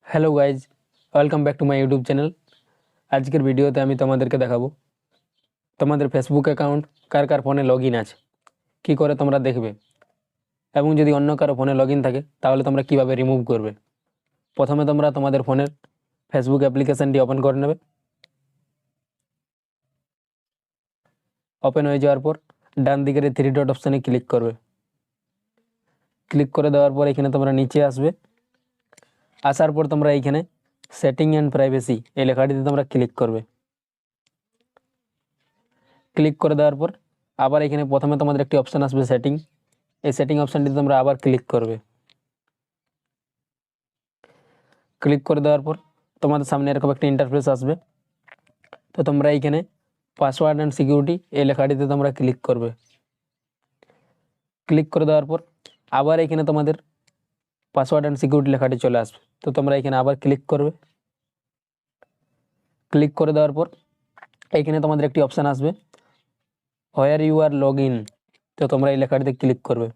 Hello guys, welcome back to my YouTube channel. আজকের ভিডিওতে আমি তোমাদেরকে দেখাবো তোমাদের ফেসবুক অ্যাকাউন্ট কার কার ফোনে লগ ইন আছে, কী করে তোমরা দেখবে, এবং যদি অন্য কারো ফোনে লগ ইন থাকে তাহলে তোমরা কিভাবে রিমুভ করবে। প্রথমে তোমরা তোমাদের ফোনের ফেসবুক অ্যাপ্লিকেশানটি ওপেন করে নেবে। ওপেন হয়ে যাওয়ার পর ডান দিকের এই 3 ডট অপশানে ক্লিক করবে। ক্লিক করে দেওয়ার পর এখানে তোমরা নিচে আসবে। আসার পর তোমরা এইখানে সেটিং অ্যান্ড প্রাইভেসি এই লেখাটিতে তোমরা ক্লিক করবে। ক্লিক করে দেওয়ার পর আবার এখানে প্রথমে তোমাদের একটি অপশান আসবে সেটিং। এই সেটিং অপশানটিতে তোমরা আবার ক্লিক করবে। ক্লিক করে দেওয়ার পর তোমাদের সামনে এরকম একটা ইন্টারফেস আসবে। তো তোমরা এইখানে পাসওয়ার্ড অ্যান্ড সিকিউরিটি এই লেখাটিতে তোমরা ক্লিক করবে। ক্লিক করে দেওয়ার পর আবার এখানে তোমাদের পাসওয়ার্ড অ্যান্ড সিকিউরিটি লেখাটি চলে আসবে। তো তোমরা এখানে আবার ক্লিক করবে। ক্লিক করে দেওয়ার পর এইখানে তোমাদের একটি অপশান আসবে where you are log in. তো তোমরা এই লেখাটিতে ক্লিক করবে।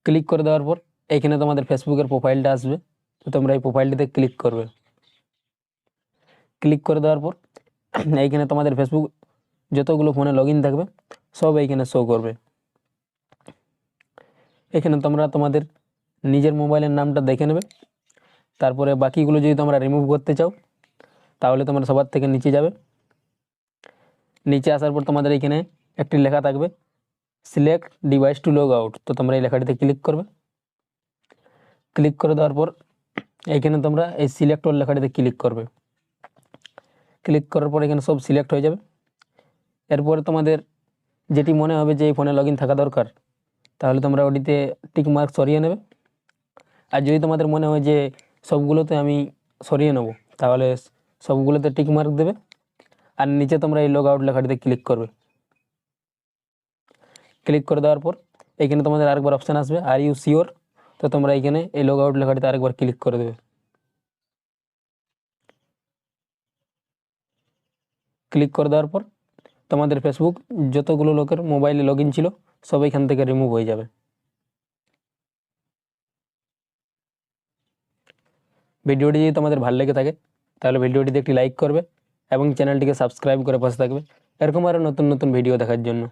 ক্লিক করে দেওয়ার পর এইখানে তোমাদের ফেসবুকের প্রোফাইলটা আসবে। তো তোমরা এই প্রোফাইলটিতে ক্লিক করবে। ক্লিক করে দেওয়ার পর এইখানে তোমাদের ফেসবুক যতগুলো ফোনে লগ ইন থাকবে সব এইখানে শো করবে। এখানে তোমরা তোমাদের নিজের মোবাইলের নামটা দেখে নেবে। তারপরে বাকিগুলো যদি তোমরা রিমুভ করতে চাও তাহলে তোমরা সবার থেকে নিচে যাবে। নিচে আসার পর তোমাদের এইখানে একটি লেখা থাকবে select device to log out. তো তোমরা এই লেখাটিতে ক্লিক করবে। ক্লিক করে দেওয়ার পর এইখানে তোমরা এই সিলেক্ট ওর লেখাটিতে ক্লিক করবে। ক্লিক করার পর এখানে সব সিলেক্ট হয়ে যাবে। এরপরে তোমাদের যেটি মনে হবে যে এই ফোনে লগ ইন থাকা দরকার তাহলে তোমরা ওটিতে টিক মার্ক সরিয়ে নেবে। আর যদি তোমাদের মনে হয় যে সবগুলোতে আমি সরিয়ে নেব তাহলে সবগুলোতে টিক মার্ক দেবে। আর নিচে তোমরা এই লগ আউট লেখাটিতে ক্লিক করবে। ক্লিক করে দেওয়ার পর এখানে তোমাদের আরেকবার অপশান আসবে আর ইউ শিওর। তো তোমরা এখানে এই লগ আউট লেখাটিতে আরেকবার ক্লিক করে দেবে। ক্লিক করে দেওয়ার পর তোমাদের ফেসবুক যতগুলো লোকের মোবাইলে লগ ইন ছিল সব এখান থেকে রিমুভ হয়ে যাবে। ভিডিওটি যদি তোমাদের ভালো লেগে থাকে তাহলে ভিডিওটিতে একটি লাইক করবে এবং চ্যানেলটিকে সাবস্ক্রাইব করে পাশে থাকবে এরকম আরও নতুন নতুন ভিডিও দেখার জন্য।